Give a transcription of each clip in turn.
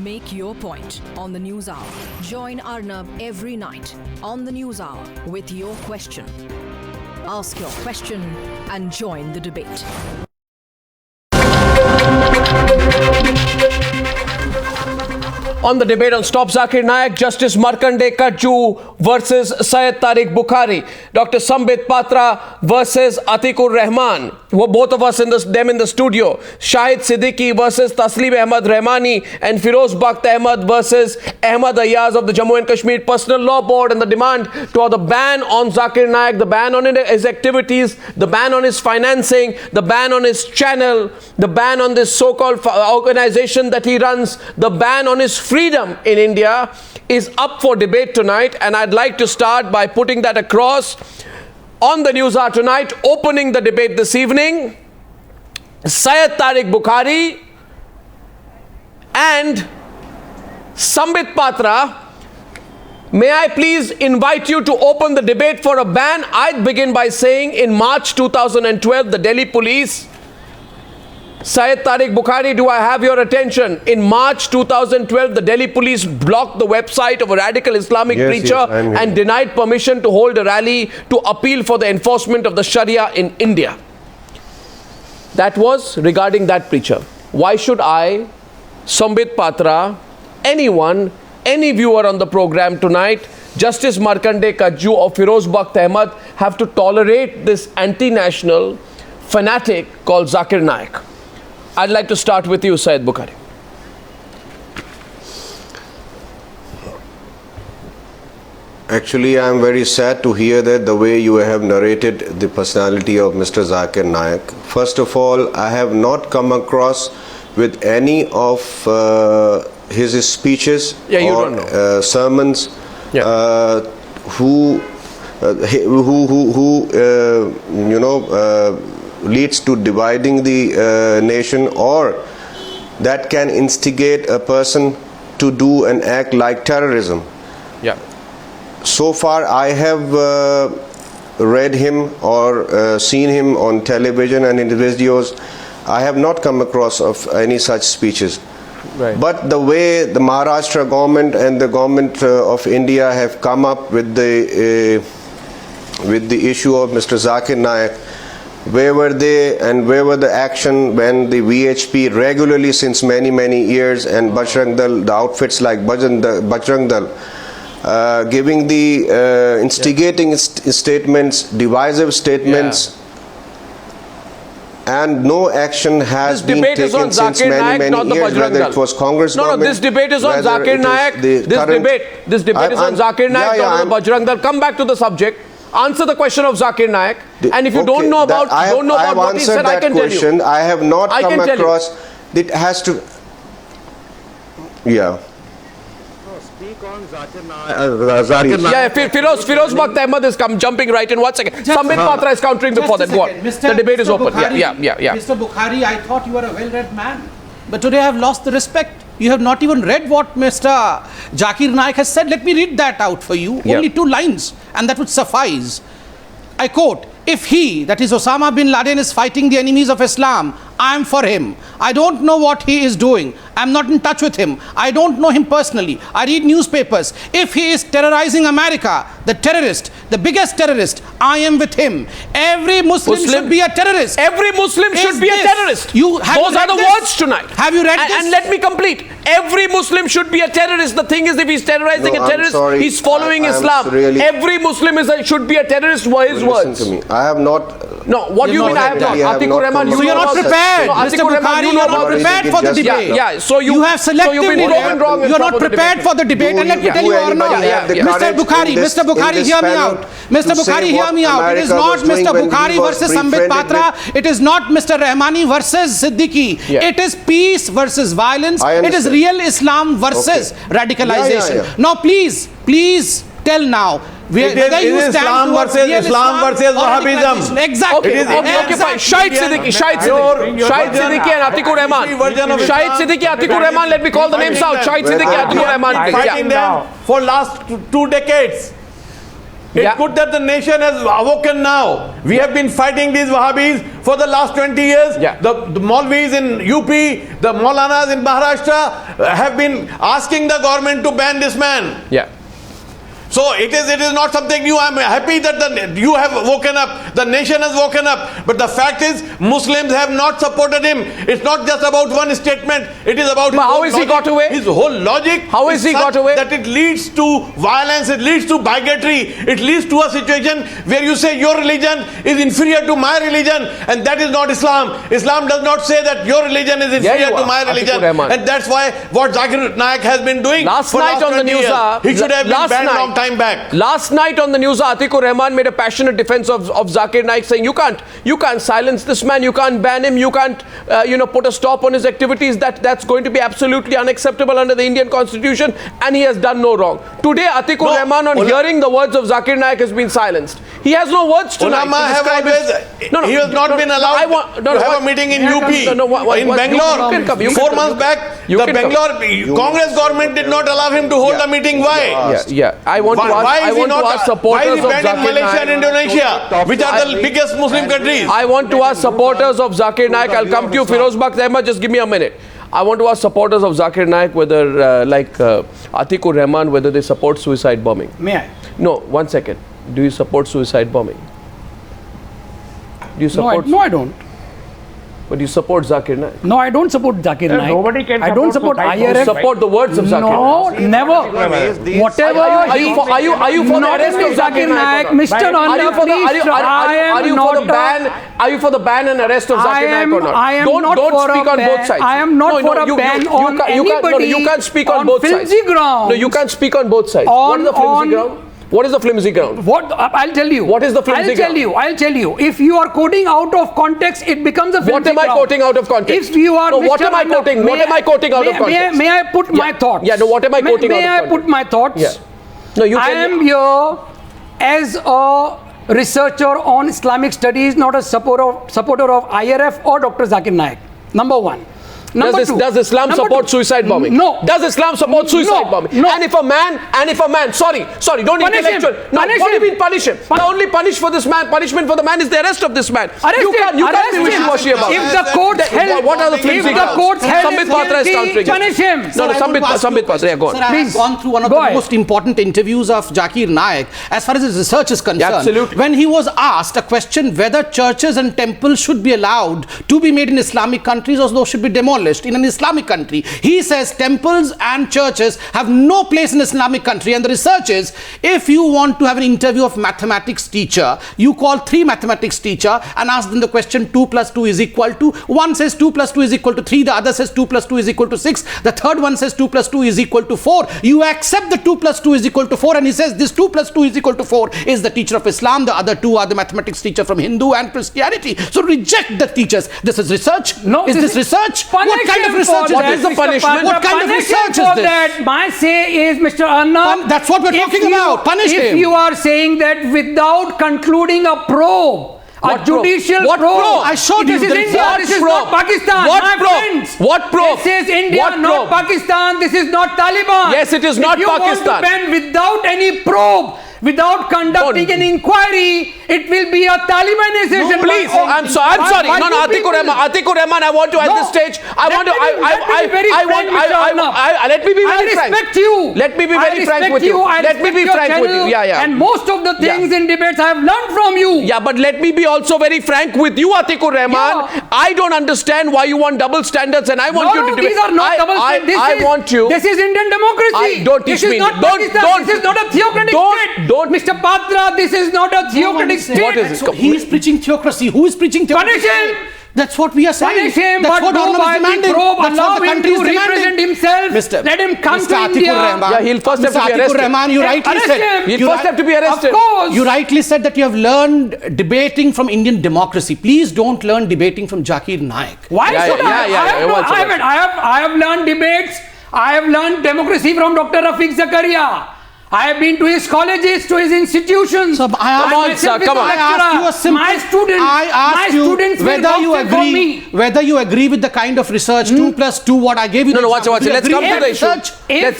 Make your point on the News Hour. Join Arnab every night on the News Hour with your question. Ask your question and join the debate. On the debate on Stop Zakir Naik, Justice Markandey Katju versus Syed Tariq Bukhari, Dr. Sambit Patra versus Atiq-ur-Rehman, who are both of us in the studio, Shahid Siddiqui versus Tasleem Ahmed Rehmani, and Firoz Bakht Ahmed versus Ahmed Ayaz of the Jammu and Kashmir Personal Law Board, and the demand to the ban on Zakir Naik, the ban on his activities, the ban on his financing, the ban on his channel, the ban on this so-called organization that he runs, the ban on his freedom in India is up for debate tonight, and I'd like to start by putting that across on the News Hour tonight. Opening the debate this evening, Syed Tariq Bukhari and Sambit Patra. May I please invite you to open the debate for a ban? I'd begin by saying in March 2012, the Delhi police, Syed Tariq Bukhari, do I have your attention? In March 2012, the Delhi police blocked the website of a radical Islamic preacher and denied permission to hold a rally to appeal for the enforcement of the Sharia in India. That was regarding that preacher. Why should I, Sambit Patra, anyone, any viewer on the program tonight, Justice Markandey Katju or Firoz Bakht Ahmed, have to tolerate this anti-national fanatic called Zakir Naik? I'd like to start with you, Syed Bukhari. Actually, I am very sad to hear that the way you have narrated the personality of Mr. Zakir Naik. First of all, I have not come across with any of his speeches or sermons who leads to dividing the nation, or that can instigate a person to do an act like terrorism. Yeah. So far I have read him or seen him on television and in videos. I have not come across of any such speeches. Right. But the way the Maharashtra government and the government of India have come up with the issue of Mr. Zakir Naik, where were they and where were the action when the VHP regularly since many years, and Bajrang Dal, the outfits like Bajrang Dal, giving the instigating statements, divisive statements, and no action has been taken since many years, whether it was Congress government. No, this debate is on Zakir Naik. This debate is on Zakir Naik, not on Bajrang Dal. Come back to the subject. Answer the question of Zakir Naik, and if you don't know about what he said, I can tell you. I have not come across. It has to. Yeah. Speak on Zakir Naik. Yeah, Firoz Bakht Ahmed is jumping right in 1 second. Sambit Patra is countering before that. Go on. The debate is open. Yeah. Mr. Bukhari, I thought you were a well-read man, but today I have lost the respect. You have not even read what Mr. Zakir Naik has said. Let me read that out for you. Only 2 lines, and that would suffice. I quote, "If he, that is Osama bin Laden, is fighting the enemies of Islam, I am for him. I don't know what he is doing. I'm not in touch with him. I don't know him personally. I read newspapers. If he is terrorizing America, the terrorist, the biggest terrorist, I am with him. Every Muslim should be a terrorist." Every Muslim should be a terrorist. Those are the words tonight. Have you read this? And let me complete. Every Muslim should be a terrorist. The thing is, if he's terrorizing a terrorist, he's following Islam. Every Muslim should be a terrorist, were his words. Listen to me. I have not. No, what do you mean I have not? Atiq-ur-Rehman, you are not prepared. Mr. Bukhari, you are not prepared for the debate. So you have selectively wrong. You are not prepared for the debate. And let me tell you, Arnab, Mr. Bukhari, hear me out. Mr. Bukhari, hear me out. It is not Mr. Bukhari versus Sambit Patra. It is not Mr. Rehmani versus Siddiqui. It is peace versus violence. It is real Islam versus radicalization. Now, please tell now. Whether you stand Islam versus Wahhabism. Exactly. Shahid Siddiqui and Atiq-ur-Rehman. Shahid Siddiqui, Atiq-ur-Rehman, let me call the names out. Shahid Siddiqui, Atiq-ur-Rehman. Fighting them for last 2 decades. It's good that the nation has awoken now. We have been fighting these Wahhabis for the last 20 years. The Maulvis in UP, the Maulanas in Maharashtra have been asking the government to ban this man. So it is not something new. I'm happy that you have woken up, the nation has woken up. But the fact is, Muslims have not supported him. It's not just about one statement. It is about how is he got away? His whole logic. How is he got away? That it leads to violence, it leads to bigotry, it leads to a situation where you say your religion is inferior to my religion, and that is not Islam. Islam does not say that your religion is inferior to my religion. And that's why what Zakir Naik has been doing last night on the news, he should have been banned long time back. Last night on the news, Atiq-ur-Rehman made a passionate defense of Zakir Naik, saying you can't silence this man, you can't ban him, you can't put a stop on his activities. That's going to be absolutely unacceptable under the Indian Constitution, and he has done no wrong. Today, Atiq-ur-Rehman, on hearing the words of Zakir Naik, has been silenced. He has no words tonight. He has not been allowed to have a meeting in UP, in Bangalore. 4 months back, the Bangalore Congress government did not allow him to hold a meeting. Why? I want to ask supporters of Zakir Malaysia and Indonesia, which are the biggest Muslim countries. I want to ask supporters of Zakir Naik. I'll come to you, Firoz. Bakht, Ahmed, just give me a minute. I want to ask supporters of Zakir Naik whether, like Atiq-ur-Rehman, whether they support suicide bombing. May I? No, 1 second. Do you support suicide bombing? Do you support? No, I don't. But you support Zakir Naik? No, I don't support Zakir Naik. Nobody can I don't support IRF. Support the words of Zakir Naik. No, never. Whatever. Are you for the arrest of Zakir Naik? Mr. Arnab, please. Are you for the ban and arrest of Zakir Naik or not? I am not don't speak on both sides. I am not for a ban on anybody. You can't speak on both sides. Flimsy ground. No, you can't speak on both sides. What is the flimsy ground? What is the flimsy ground? I'll tell you. What is the flimsy ground? I'll tell you. If you are quoting out of context, it becomes a flimsy ground. What am I quoting out of context? If you are what am I quoting? What am I quoting out of context? May I put my thoughts? Yeah, no, what am I quoting out of context? May I put my thoughts? Yeah. No, you I am here as a researcher on Islamic studies, not a supporter of IRF or Dr. Zakir Naik. Number one. Does Islam support suicide bombing? No. Does Islam support suicide bombing? No. And if a man, sorry, don't intellectual. No, what do you mean punish him? The only punishment for the man is the arrest of this man. You can't be wishy-washy about it. If the courts held, what are the flimsy grounds? Sambit Patra is countering. Punish him. No, Sambit Patra, go on. Sir, I have gone through one of the most important interviews of Zakir Naik as far as his research is concerned. Absolutely. When he was asked a question whether churches and temples should be allowed to be made in Islamic countries or those should be demolished in an Islamic country, he says temples and churches have no place in Islamic country. And the research is, if you want to have an interview of mathematics teacher, you call 3 mathematics teacher and ask them the question 2 plus 2 is equal to, one says 2 plus 2 is equal to 3, the other says 2 plus 2 is equal to 6, the third one says 2 plus 2 is equal to 4. You accept the 2 plus 2 is equal to 4, and he says this 2 plus 2 is equal to 4 is the teacher of Islam, the other 2 are the mathematics teacher from Hindu and Christianity. So reject the teachers. This is research? No. Is this research? What kind of research What is the punishment? What kind of research is this? That my say is, Mr. Arnab, that's what we're talking about. Punish him. If you are saying that without concluding a probe, a judicial probe. I showed you. This is India. This is not Pakistan. What probe? What probe? This is India, not Pakistan. This is not Taliban. Yes, it is not Pakistan. If you want to ban without any probe, without conducting an inquiry, it will be a Talibanization. No, please, I'm sorry. No, Atiq-ur-Rehman, I want to at this stage. Let me be very frank. I respect you. Let me be very frank with you. Let me be frank with you. Yeah. And most of the things in debates I have learned from you. Yeah, but let me be also very frank with you, Atiq-ur-Rehman. I don't understand why you want double standards, and I want you to debate. These are not double standards. This is Indian democracy. Don't teach me. This is not Pakistan. This is not a theocratic state. Mr. Patra, this is not a theocratic state. What is it? He is preaching theocracy. Who is preaching theocracy? Punish him. That's what we are saying. Punish him, That's but what no by the probe. That's Allow what the him country to is represent himself. Let him come to India. Yeah, he'll first have to be arrested. Rehman, you rightly said. He'll first have to be arrested. Of course. You rightly said that you have learned debating from Indian democracy. Please don't learn debating from Zakir Naik. Why should I have learned debates. I have learned democracy from Dr. Rafiq Zakaria. I have been to his colleges, to his institutions. So I asked you a simple. My students, I asked you whether you agree, whether you agree with the kind of research 2 + 2 what I gave you. No, watch. Let's come to the issue. Let's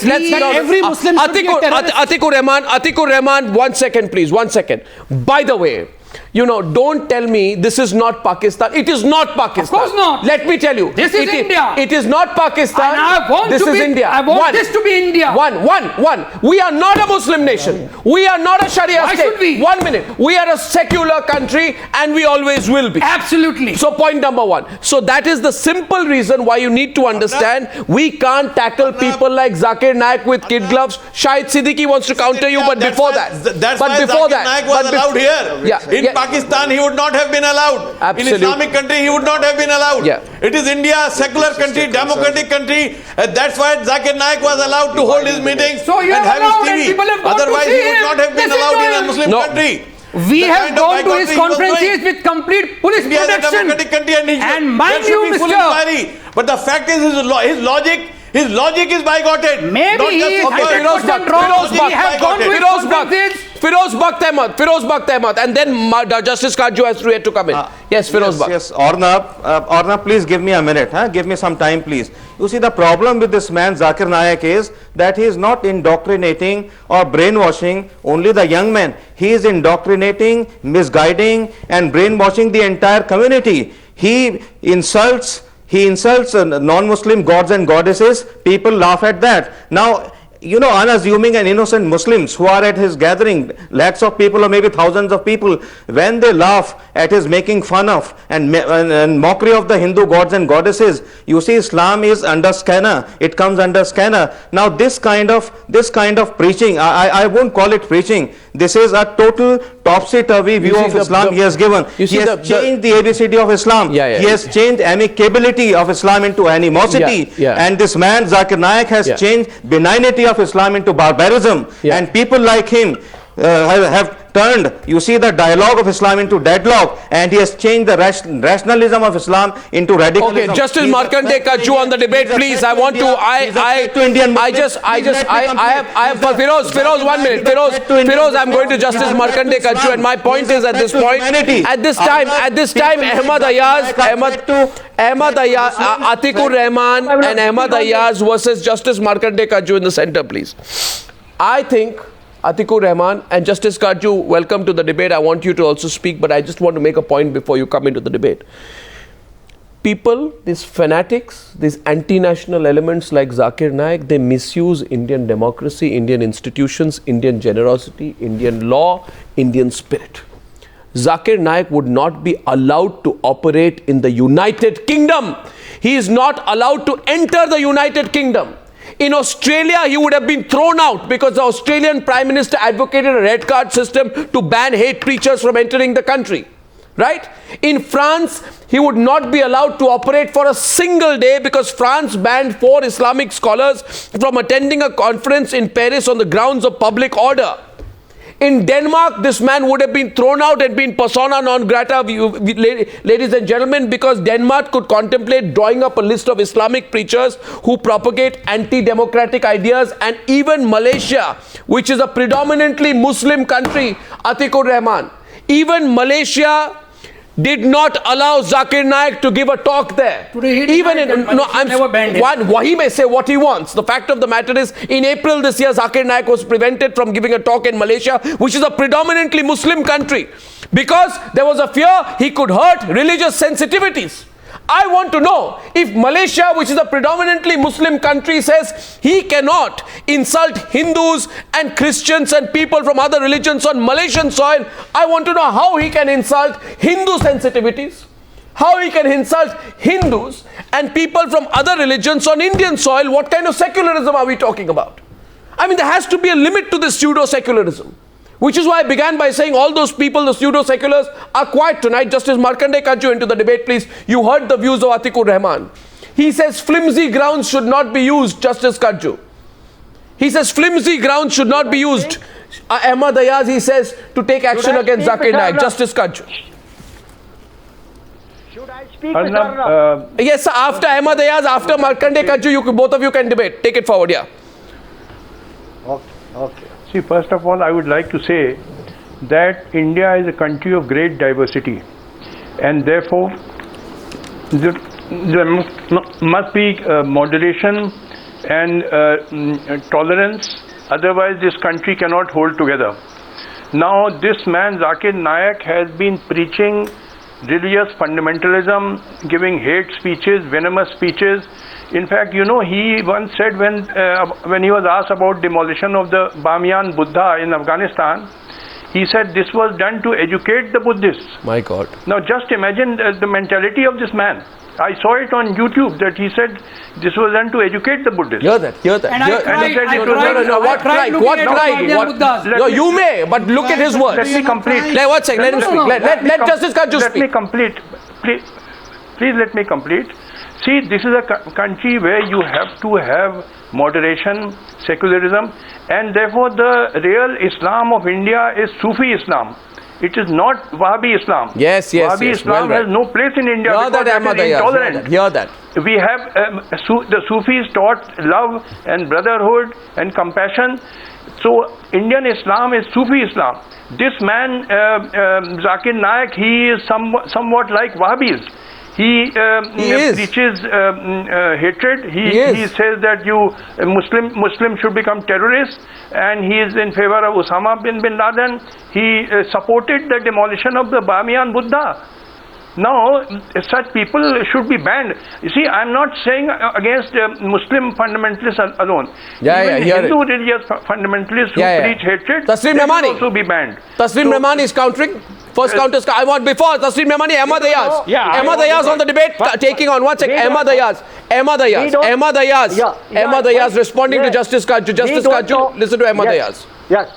every Muslim should be a terrorist. Atiq-ur-Rehman, 1 second, please. 1 second. By the way, don't tell me this is not Pakistan. It is not Pakistan. Of course not. Let me tell you. This is India. It is not Pakistan. And I want this is India. I want this to be India. One. We are not a Muslim nation. We are not a Sharia Why state. should we? 1 minute. We are a secular country and we always will be. Absolutely. So point number 1. So that is the simple reason why you need to understand we can't tackle people like Zakir Naik with kid gloves. Shahid Siddiqui wants to counter you, but before that. That's why Zakir Naik was allowed here. In Pakistan, he would not have been allowed. Absolutely. In Islamic country, he would not have been allowed. It is India, secular country, democratic country. That's why Zakir Naik was allowed to hold his meetings and have his TV. Otherwise, he would not have been allowed in a Muslim country. We have gone to his conferences with complete police protection. And mind you, Mr. But the fact is, his logic is bigoted. Maybe he is 100% wrong. We have gone to his conferences. Firoz Bakht Ahmed, and then Justice Katju has to come in. Yes, Firoz Bakht. Yes, Arnab, please give me a minute. Give me some time, please. You see, the problem with this man, Zakir Naik, is that he is not indoctrinating or brainwashing only the young men. He is indoctrinating, misguiding, and brainwashing the entire community. He insults non-Muslim gods and goddesses. People laugh at that. Now, unassuming and innocent Muslims who are at his gathering, lakhs of people or maybe thousands of people, when they laugh at his making fun of and mockery of the Hindu gods and goddesses, you see, Islam is under scanner. It comes under scanner. Now, this kind of preaching, I won't call it preaching. This is a total topsy-turvy view of Islam he has given. He has changed the ABCD of Islam. He has changed amicability of Islam into animosity. And this man, Zakir Naik, has changed benignity of Islam into barbarism. And people like him have turned, you see, the dialogue of Islam into deadlock, and he has changed the rationalism of Islam into radicalism. Okay, Justice Markandey Katju on the debate, please. I want to. I have for Firoz 1 minute. Firoz, I'm going to Justice Markandey Katju, and my point is at this time, Ahmed Ayaz, Atiq-ur-Rehman and Ahmed Ayaz versus Justice Markandey Katju in the center, please. I think Atiq-ur-Rehman and Justice Katju, welcome to the debate. I want you to also speak, but I just want to make a point before you come into the debate. People, these fanatics, these anti-national elements like Zakir Naik, they misuse Indian democracy, Indian institutions, Indian generosity, Indian law, Indian spirit. Zakir Naik would not be allowed to operate in the United Kingdom. He is not allowed to enter the United Kingdom. In Australia, he would have been thrown out because the Australian Prime Minister advocated a red card system to ban hate preachers from entering the country. Right? In France, he would not be allowed to operate for a single day because France banned 4 Islamic scholars from attending a conference in Paris on the grounds of public order. In Denmark, this man would have been thrown out and been persona non grata, ladies and gentlemen, because Denmark could contemplate drawing up a list of Islamic preachers who propagate anti-democratic ideas. And even Malaysia, which is a predominantly Muslim country, Atiq-ur-Rehman, even Malaysia did not allow Zakir Naik to give a talk there. He may say what he wants. The fact of the matter is, in April this year, Zakir Naik was prevented from giving a talk in Malaysia, which is a predominantly Muslim country, because there was a fear he could hurt religious sensitivities. I want to know, if Malaysia, which is a predominantly Muslim country, says he cannot insult Hindus and Christians and people from other religions on Malaysian soil, I want to know how he can insult Hindu sensitivities, how he can insult Hindus and people from other religions on Indian soil. What kind of secularism are we talking about? I mean, there has to be a limit to this pseudo-secularism. Which is why I began by saying all those people, the pseudo-seculars, are quiet tonight. Justice Markandey Katju, into the debate, please. You heard the views of Atiq-ur-Rehman. He says flimsy grounds should not be used, Justice Katju. He says flimsy grounds should not be used. Ahmed Ayaz, he says, to take action against Zakir Naik. Justice Katju. Should I speak, Arnab? Yes, sir. After Ahmed Ayaz, after Markandey Katju, both of you can debate. Take it forward, yeah. Okay. See, first of all, I would like to say that India is a country of great diversity, and therefore there must be moderation and tolerance, otherwise this country cannot hold together. Now this man Zakir Naik has been preaching religious fundamentalism, giving hate speeches, venomous speeches. In fact, you know, he once said when he was asked about demolition of the Bamiyan Buddha in Afghanistan, he said this was done to educate the Buddhists. My God. Now just imagine the mentality of this man. I saw it on YouTube that he said this was done to educate the Buddhists. Hear that. And I tried What tried? No, you may, but look at his words. Let me complete. One second, let him speak. Let Justice Katju speak. Let me complete. Please let me complete. See, this is a country where you have to have moderation, secularism, and therefore the real Islam of India is Sufi Islam. It is not Wahhabi Islam. Yes. Wahhabi Islam has no place in India because that is intolerant. Hear that. We have the Sufis taught love and brotherhood and compassion. So Indian Islam is Sufi Islam. This man Zakir Naik, he is somewhat like Wahhabis. He preaches hatred. He says that Muslims should become terrorists, and he is in favor of Osama bin Laden. He supported the demolition of the Bamiyan Buddha. Now, such people should be banned. You see, I am not saying against Muslim fundamentalists alone. Even Hindu religious fundamentalists who preach hatred, Tasleem they Rehmani should also be banned. Tasleem Rehmani is countering. First counter. I want before Tasleem Rehmani, Ahmed Ayaz. Ahmed Ayaz on the debate, taking on. One second. Ahmed Ayaz responding to Justice Katju. Justice Katju, listen to Ahmed Ayaz. Yes.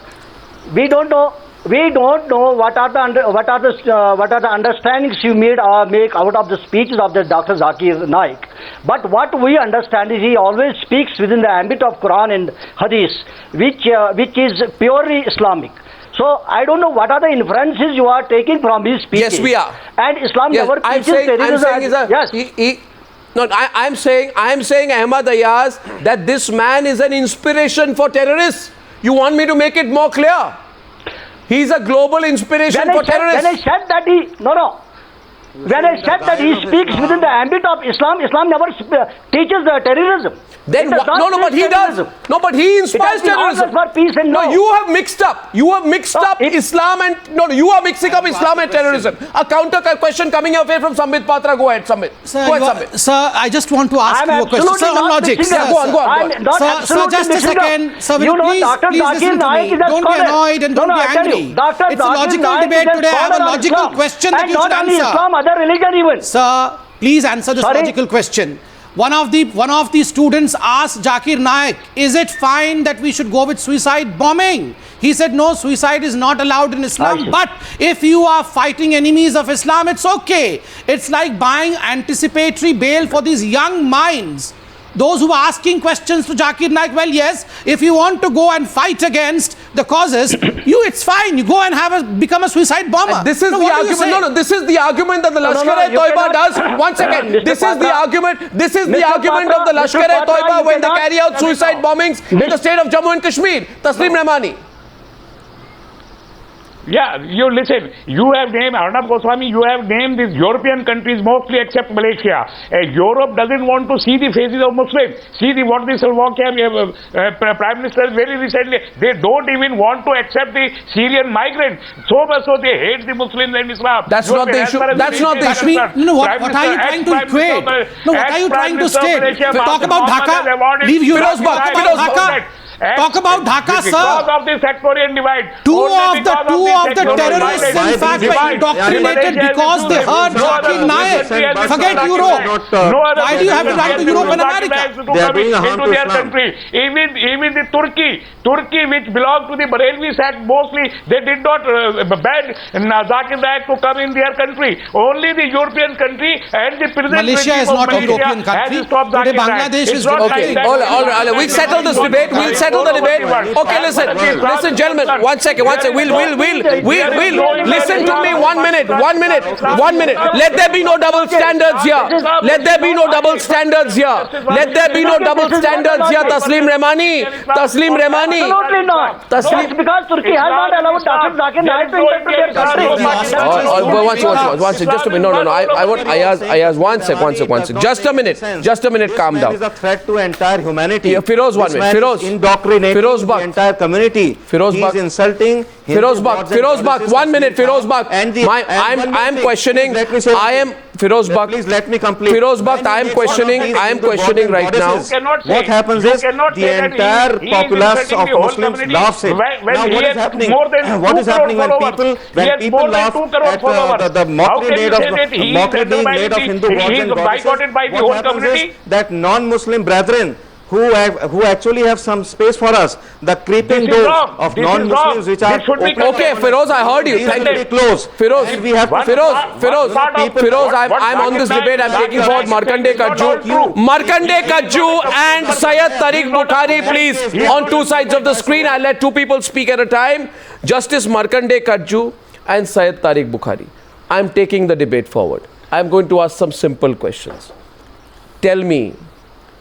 We don't know what are the understandings you make out of the speeches of the Dr. Zakir Naik. But what we understand is he always speaks within the ambit of Quran and Hadith, which is purely Islamic. So I don't know what are the inferences you are taking from his speeches. Yes, we are. And Islam never preaches terrorism. I'm saying Ahmed Ayaz that this man is an inspiration for terrorists. You want me to make it more clear? He's a global inspiration for terrorists. When I said that when I said that he speaks within the ambit of Islam, Islam never teaches terrorism. Then but he does. No, but he inspires terrorism. For peace and no, you have mixed up. You have mixed up Islam and you are mixing up Islam and terrorism. A counter question coming your way from Sambit Patra. Go ahead, Sambit. Sir, I just want to ask you a question. Sir, on logic. Go on. Sir, just a second. Sir, please listen to me. Don't be annoyed and don't be angry. It's a logical debate today. I have a logical question that you should answer. Islam, other religion even. Sir, please answer this logical question. One of the students asked Zakir Naik, is it fine that we should go with suicide bombing? He said, no, suicide is not allowed in Islam. But if you are fighting enemies of Islam, it's okay. It's like buying anticipatory bail for these young minds. Those who are asking questions to Zakir Naik, well, yes, if you want to go and fight against the causes, it's fine. You go and become a suicide bomber. And this is the argument. This is the argument that the Lashkar-e-Toiba does. One second. This is the argument. This is the argument of the Lashkar-e-Toiba when they carry out suicide bombings in the state of Jammu and Kashmir. Tasleem Rehmani. Yeah, you listen, you have named, Arnab Goswami, you have named these European countries mostly except Malaysia. Europe doesn't want to see the faces of Muslims. See what the Slovakia Prime Minister very recently, they don't even want to accept the Syrian migrants. So much so they hate the Muslims and Islam. That's not the issue. That's not the issue. No, what are you trying to equate? No, what are you trying to state? Talk about Dhaka. Leave Firoz. Talk about Dhaka, sir. Because of the sectarian divide. Two of the terrorists, in fact, were indoctrinated because they heard Zakir Naik. Forget Europe. Why do you have to run to Europe and America? They are being into their country. Even the Turkey, which belongs to the Barelvi sect, mostly they did not ban Zakir Naik to come in their country. Only the European country and the present Malaysia is not a European country. Today Bangladesh is okay. All right. We'll settle this debate. settle the debate. Okay, listen, gentlemen. One second. We'll listen to me. 1 minute. Let there be no double standards here. Let there be no double standards here. Tasleem Rehmani. Absolutely not. Just because Turkey has not allowed Dr. Zakir Naik to enter their country. One second. Just a minute. No. I want Ayaz. One second. Just a minute. Calm down. This is a threat to entire humanity. Firoz, 1 minute. Firoz. Indoctrinating the entire community. Firoz He is insulting. Firoz Bakht. 1 minute. Firoz Bakht. I am questioning. Firoz Bakht. Please let me complete. Firoz Bakht, I am questioning right now. What happens is the entire populace of Muslims laughs it. Now what is happening? What is happening when people laugh at the mockery being made of Hindu gods and goddesses? What happens is that non-Muslim brethren who actually have some space for us, the creeping doors of non-Muslims which are open. Okay, Firoz, I heard you. Thank you. Close. Firoz, I'm on this debate. I'm taking forward Markandey, Katju and Syed Tariq Bukhari, please, on two sides of the screen. I'll let two people speak at a time. Justice Markandey, Katju and Syed Tariq Bukhari. I'm taking the debate forward. I'm going to ask some simple questions. Tell me,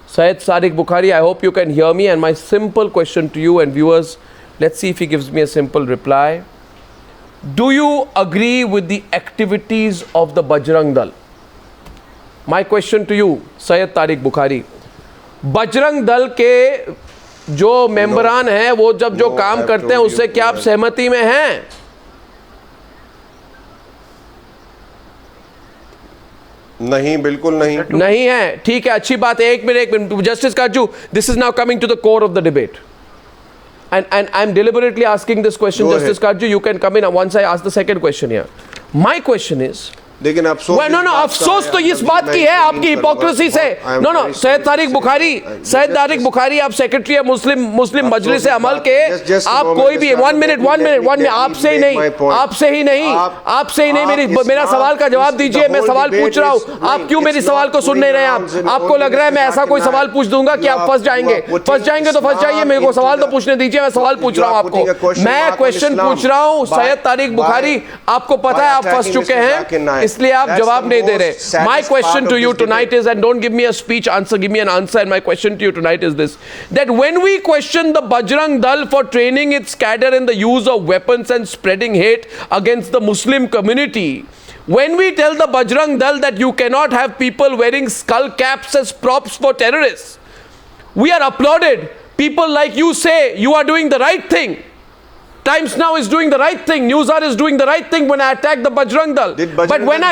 Syed Tariq Bukhari, I hope you can hear me, and my simple question to you and viewers, let's see if he gives me a simple reply. Do you agree with the activities of the Bajrang Dal? My question to you, Syed Tariq Bukhari. Bajrang Dal के जो मेंबरान हैं वो जब जो काम करते हैं उससे क्या आप सहमति में हैं? नहीं, बिल्कुल नहीं है. ठीक है, अच्छी बात है. एक minute. Justice Katju, this is now coming to the core of the debate. And I'm deliberately asking this question, Go Justice ahead. Katju. You can come in once I ask the second question here. My question is, लेकिन अफसोस अफसोस तो इस बात की है आपकी hypocrisy से. सैयद तारिक बुखारी आप सेक्रेटरी है मुस्लिम मजलिस-ए-अमल के. आप कोई भी 1 मिनट आपसे ही नहीं मेरा सवाल का जवाब दीजिए. मैं सवाल पूछ रहा हूँ, आप क्यों मेरी सवाल को सुन नहीं रहे हैं? आपको लग रहा है मैं ऐसा कोई सवाल पूछ दूंगा कि आप फंस जाएंगे तो फंस जाइए. मेरे को सवाल तो पूछने दीजिए. मैं सवाल पूछ रहा हूँ आपको. मैं क्वेश्चन पूछ रहा हूँ सैयद तारिक बुखारी. आपको पता है आप फंस चुके हैं, इसलिए आप जवाब नहीं दे रहे. My question to you tonight is, and don't give me a speech answer, give me an answer, and my question to you tonight is this, that when we question the Bajrang Dal for training its cadre in the use of weapons and spreading hate against the Muslim community, when we tell the Bajrang Dal that you cannot have people wearing skull caps as props for terrorists, we are applauded. People like you say you are doing the right thing. Times Now is doing the right thing. Newshour is doing the right thing when I attack the Bajrang Dal. But when I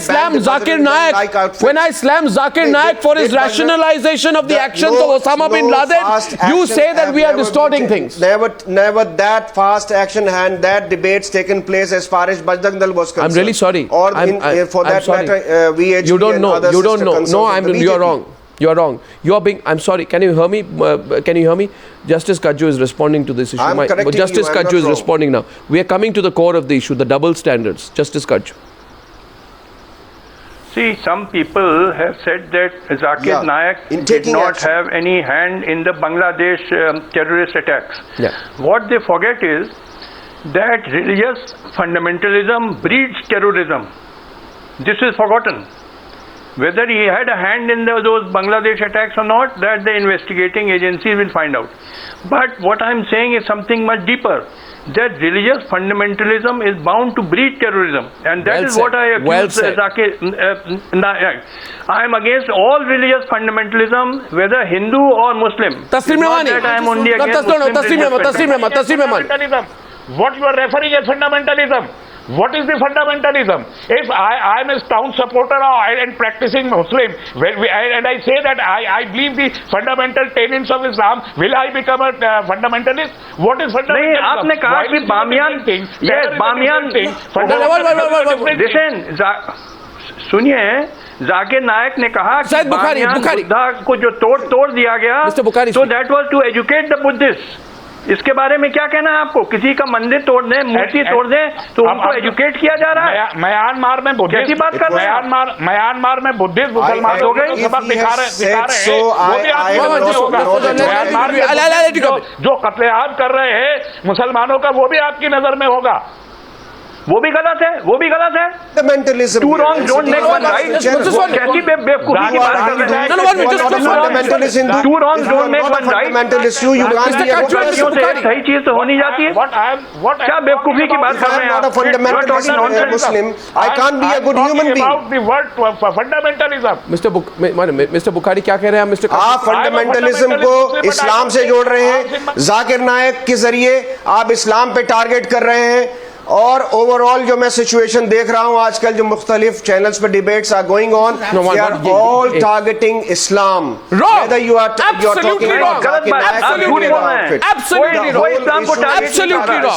slam Zakir Naik, for his rationalization of the actions of Osama bin Laden, you say that we are distorting things. Never that fast action and that debates taken place as far as Bajrang Dal was concerned. I'm really sorry. Or for that matter, VHP you don't know. No, you're wrong. You're wrong. I'm sorry. Can you hear me? Justice Katju is responding to this issue. Justice Katju is responding now. We are coming to the core of the issue, the double standards. Justice Katju. See, some people have said that Zakir Naik did not have any hand in the Bangladesh terrorist attacks. Yeah. What they forget is that religious fundamentalism breeds terrorism. This is forgotten. Whether he had a hand in those Bangladesh attacks or not, that the investigating agencies will find out. But what I'm saying is something much deeper. That religious fundamentalism is bound to breed terrorism. And that is what I accuse Zakir Naik. I am against all religious fundamentalism, whether Hindu or Muslim. Tasleem Rehmani. I am only against Tasleem Rehmani. What you are referring as fundamentalism? What is the fundamentalism? If I am a strong supporter and practicing Muslim, and I say that I believe the fundamental tenets of Islam, will I become a fundamentalist? What is fundamentalism? नहीं, आपने कहा कि Bamiyan, yes, Bamiyan. Listen, सुनिए, जाकिर नायक ने कहा कि Bamiyan Buddha को जो तोड़ दिया गया, so that was to educate the Buddhists. इसके बारे में क्या कहना है आपको? किसी का मंदिर तोड़ दें, मूर्ति तोड़ दें, तो उनको एजुकेट किया जा रहा है। म्यांमार में बुद्धिस्ट, कैसी बात कर रहे हैं? म्यांमार में बुद्धिस्ट मुसलमान हो गए, सबक दिखा रहे हैं, वो भी आपकी नजर में होगा। म्यांमार में जो कत्लेआम कर रहे हैं मुसलमानों का, वो भी आपकी नजर में होगा। वो भी गलत है, वो भी गलत है। Fundamentalism. Two wrongs don't make one right. कैसी बेवकूफी की बात कर रहे हैं? Two wrongs don't make one right. Fundamentalist, you can't be a सही चीज तो होनी जाती है। क्या बेवकूफी की बात कर रहे हैं not a आप? fundamentalist Muslim. I can't be a good human being. About the word fundamentalism. Mister Bukhari क्या कह रहे हैं मिस्टर? आप फंडामेंटलिज्म को इस्लाम से जोड़ रहे हैं। जाकिर नायक के जरिए आप इस्लाम पे टारगेट कर रहे हैं। और ओवरऑल जो मैं सिचुएशन देख रहा हूं आजकल, जो मुख्तलिफ चैनल्स पर debates are going on, they are all targeting Islam. Whether you are talking about absolutely wrong.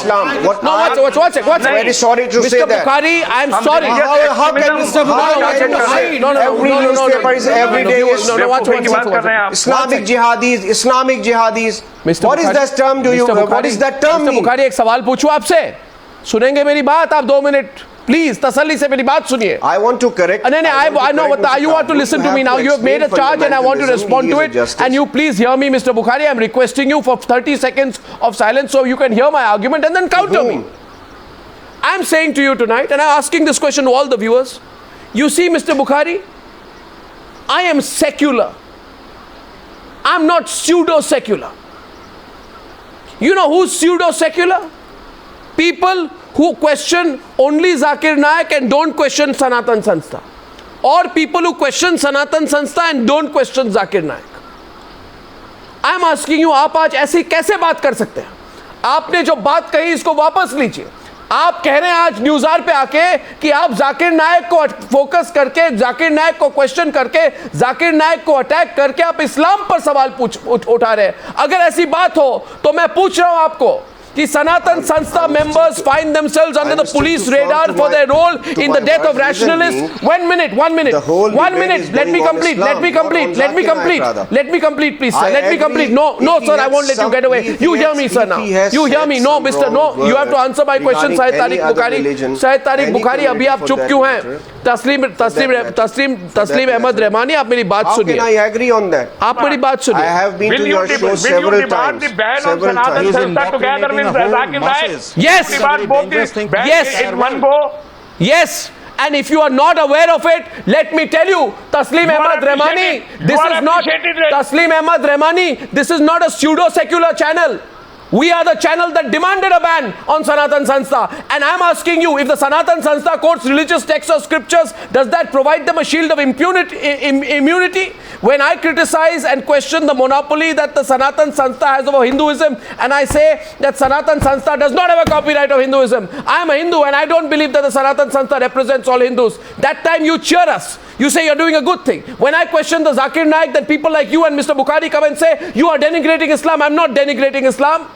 No, watch it. Very sorry to say Mr. that. Bukhari, I am sorry. How can Mr. Bukhari? Every newspaper is every day is Islamic jihadis. What is that term? What is that term? Mr. Bukhari, एक सवाल पूछूं आपसे, सुनेंगे मेरी बात आप 2 minute please तसल्ली से मेरी बात सुनिए। I want to correct. No, I know what you want to listen to me now. You have made a charge and I want to respond to it. And you please hear me, Mr. Bukhari. I'm requesting you for 30 seconds of silence so you can hear my argument and then counter me. I'm saying to you tonight, and I'm asking this question to all the viewers. You see, Mr. Bukhari, I am secular. I'm not pseudo-secular. You know who's pseudo-secular? People who question only Zakir Naik and don't question Sanatan Sanstha, or people who question Sanatan Sanstha and don't question Zakir Naik. I am asking you, आप आज ऐसी कैसे बात कर सकते हैं? आपने जो बात कही इसको वापस लीजिए। आप कह रहे हैं आज न्यूज़ार पे आके कि आप जाकिर नायक को फोकस करके, जाकिर नायक को क्वेश्चन करके, जाकिर नायक को अटैक करके आप इस्लाम पर सवाल उठा रहे हैं। अगर ऐसी बात हो तो मैं पूछ रहा हूं आपको कि Sanatan Sanstha members find themselves under the police radar for their role in the death of rationalists. 1 minute. 1 minute. Let me complete, please, sir. Let me complete. No, sir, I won't let you get away. You hear me, sir, now. You hear me. No, mister, no. You have to answer my question, Syed Tariq Bukhari. Syed Tariq Bukhari, अभी आप चुप क्यों हैं? तस्लीम अहमद रहमानी, आप मेरी बात सुनिए। I agree on that. आप मेरी बात सुनिए। I have been to your show several times. Yes. In one go. Yes. And if you are not aware of it, let me tell you, Tasleem Ahmed Rehmani, this is not a pseudo-secular channel. We are the channel that demanded a ban on Sanatan Sanstha. And I'm asking you, if the Sanatan Sanstha quotes religious texts or scriptures, does that provide them a shield of immunity? When I criticize and question the monopoly that the Sanatan Sanstha has over Hinduism, and I say that Sanatan Sanstha does not have a copyright of Hinduism, I am a Hindu and I don't believe that the Sanatan Sanstha represents all Hindus. That time you cheer us. You say you're doing a good thing. When I question the Zakir Naik, then people like you and Mr. Bukhari come and say, you are denigrating Islam. I'm not denigrating Islam.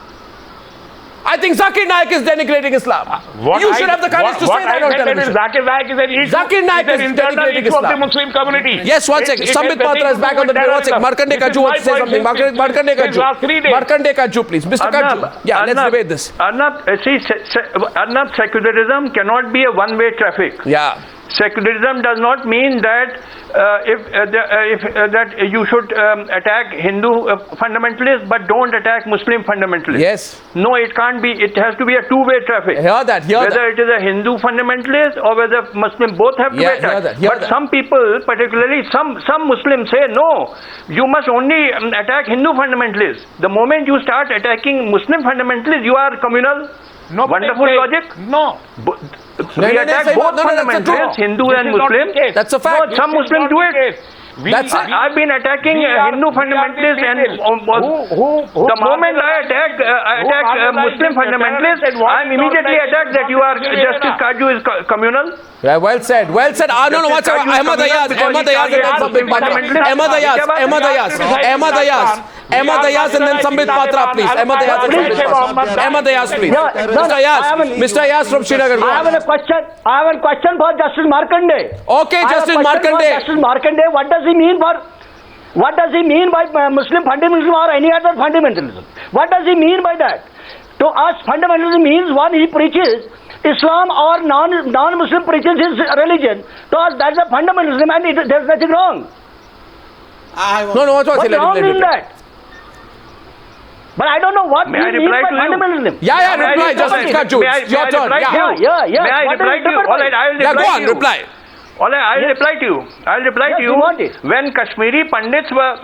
I think Zakir Naik is denigrating Islam. You should have the courage to say that on television. Zakir Naik is an issue. Zakir Naik is denigrating Islam. Of the Muslim community. Yes, one second. Sambit Patra is back on the debate. One second. Markandey Katju wants to say something. Markandey Katju, please. Mr. Katju. Yeah, let's debate this. Arnab, secularism cannot be a one-way traffic. Yeah. Secularism does not mean that that you should attack Hindu fundamentalists but don't attack Muslim fundamentalists. Yes. No, it can't be. It has to be a two-way traffic. Whether it is a Hindu fundamentalist or whether Muslim, both have to be attacked. But some people, particularly some Muslims, say no, you must only attack Hindu fundamentalists. The moment you start attacking Muslim fundamentalists, you are communal. No, wonderful logic. No. We attack both fundamentalists, Hindu and Muslim. That's a fact. No, some Muslims do it. I've been attacking Hindu fundamentalists, and the moment I attack Muslim fundamentalists, I'm immediately attacked that you are Justice Katju is communal. Yeah, well said. Well said. No, what's Ahmed Ayaz, and then Sambit Patra, please. Ahmed Ayaz, please. Mr. Ayaz from Srinagar. I have a question for Justice Markandey. Okay, Justice Markandey. Justice Markandey, what does he mean for? What does he mean by Muslim fundamentalism or any other fundamentalism? What does he mean by that? To us, fundamentalism means one, he preaches Islam or non-Muslim preaches his religion. To us, that's a fundamentalism and there's nothing wrong. What's wrong in that? But I don't know what May I reply to fundamentalism. Reply, Justice Katju. Your turn. May I reply to you? All right, I will reply go on, to you. reply. All right, I'll reply to you. I'll reply to you. When Kashmiri Pandits were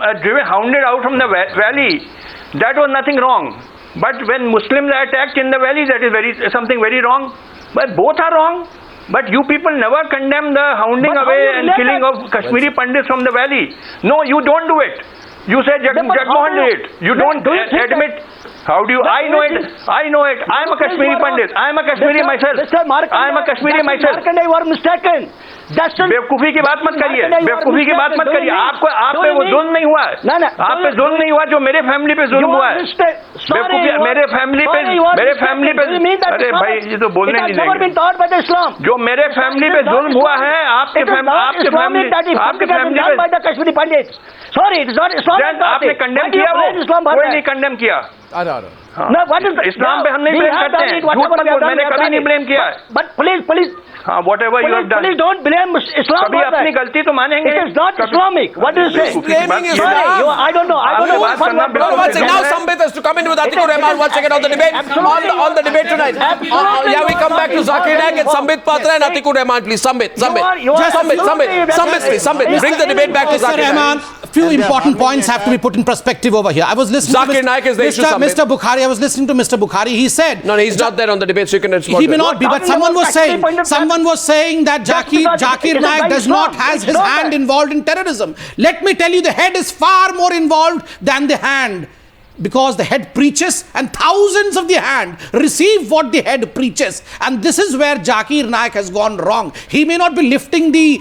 hounded out from the valley, that was nothing wrong. But when Muslims are attacked in the valley, that is something very wrong. But both are wrong. But you people never condemn the hounding away and killing of Kashmiri Pandits from the valley. No, you don't do it. You said Jagmohan did it. You don't admit. How do you? I know it. I know it. I am a Kashmiri Pandit. I am a Kashmiri myself. I am a Kashmiri myself. Markandey, you are mistaken. बेवकूफी की बात मत करिए, बेवकूफी की बात मत करिए. आपको आप पे वो जुल्म नहीं हुआ है, आप पे जुल्म नहीं हुआ जो मेरे फैमिली पे जुल्म हुआ है. बेवकूफी मेरे फैमिली पे अरे भाई ये तो बोलने नहीं देंगे. जो मेरे फैमिली पे जुल्म हुआ है आपके फैमिली पे कश्मीरी पंडित. Sorry, it is not Islam. आपने कंडेम किया वो? कोई नहीं कंडेम किया. इस्लाम पे हम नहीं ब्लेम करते हैं. मैंने कभी नहीं ब्लेम किया. But please. Whatever you have done. Please don't blame Islam. कभी अपनी गलती तो मानेंगे. It is not Islamic. What do you say? I don't know. Now Sambit has to come in with Atiq-ur-Rehman once again on the debate. On the debate tonight. We come back to Zakir Naik and Sambit Patra and Atiq-ur-Rehman, please. Sambit. Bring the debate back to Zakir Naik. Few important points have to be put in perspective over here. I was listening Zakir Naik is the issue, Mr. Bukhari. I was listening to Mr. Bukhari. He said... No, he's not there on the debate, so you can respond. He may not be, but someone was saying that Zakir Naik does not has his hand involved in terrorism. Let me tell you, the head is far more involved than the hand. Because the head preaches and thousands of the hand receive what the head preaches. And this is where Zakir Naik has gone wrong. He may not be lifting the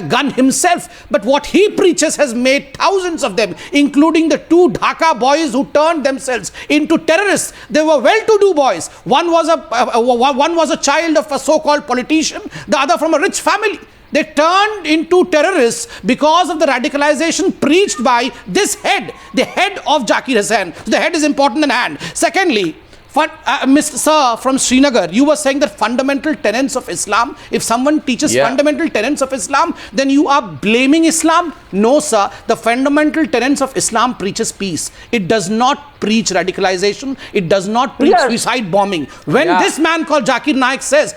gun himself, but what he preaches has made thousands of them, including the 2 Dhaka boys who turned themselves into terrorists. They were well-to-do boys. One was a child of a so-called politician, the other from a rich family. They turned into terrorists because of the radicalization preached by this head, the head of Zakir Hussain. So the head is important than hand. Secondly, Mr. Sir from Srinagar, you were saying that fundamental tenets of Islam, if someone teaches fundamental tenets of Islam, then you are blaming Islam? No, sir. The fundamental tenets of Islam preaches peace. It does not preach radicalization. It does not preach suicide bombing. When this man called Zakir Naik says,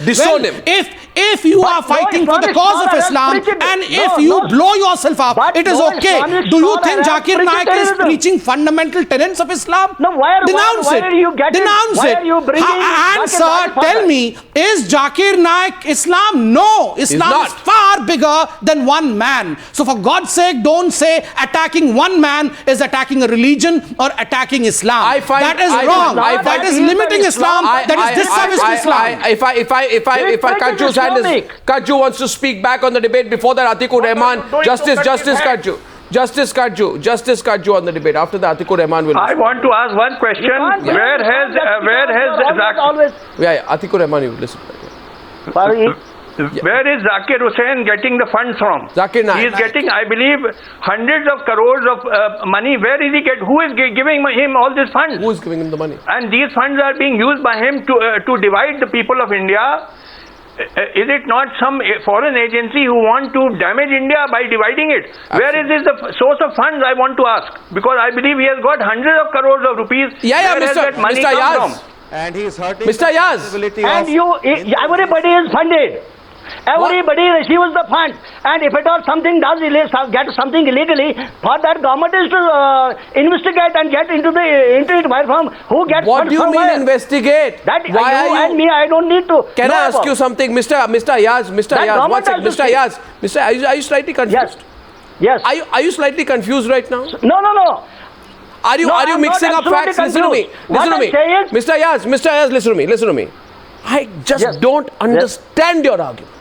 if you are fighting for the cause of Islam and if you blow yourself up, it is okay. Do you think Zakir Naik is preaching fundamental tenets of Islam? No, denounce it. Denounce it. And sir, tell me, is Zakir Naik Islam? No. Islam is far bigger than one man. So for God's sake, don't say attacking one man is attacking a religion or attacking Islam. That is wrong. That is limiting Islam. That is disservice to Islam. If Katju wants to speak back on the debate before that, Atiq-ur-Rehman, Justice Katju on the debate. After that, Atiq-ur-Rehman will. I want to ask one question. Where has Atiq-ur-Rehman, you listen. Where is Zakir Hussain getting the funds from? Zakir Naik. He is getting, I believe, hundreds of crores of money. Where is he who is giving him all these funds? Who is giving him the money? And these funds are being used by him to divide the people of India. Is it not some foreign agency who want to damage India by dividing it? Absolutely. Where is this the source of funds, I want to ask? Because I believe he has got hundreds of crores of rupees. Where has that money come from? And he is hurting Mr. Ayaz. And everybody is funded. Everybody receives the fund, and if at all something get something illegally, for that government is to investigate and get into it. Where from? Who gets? What do you mean investigate? That why you and me, I don't need to. Can I ask you something, Mr. Ayaz? Mr. Ayaz, are you slightly confused? Yes. Are you slightly confused right now? No. Are you mixing up facts? Listen to me. Mr. Ayaz, listen to me. I just don't understand your argument.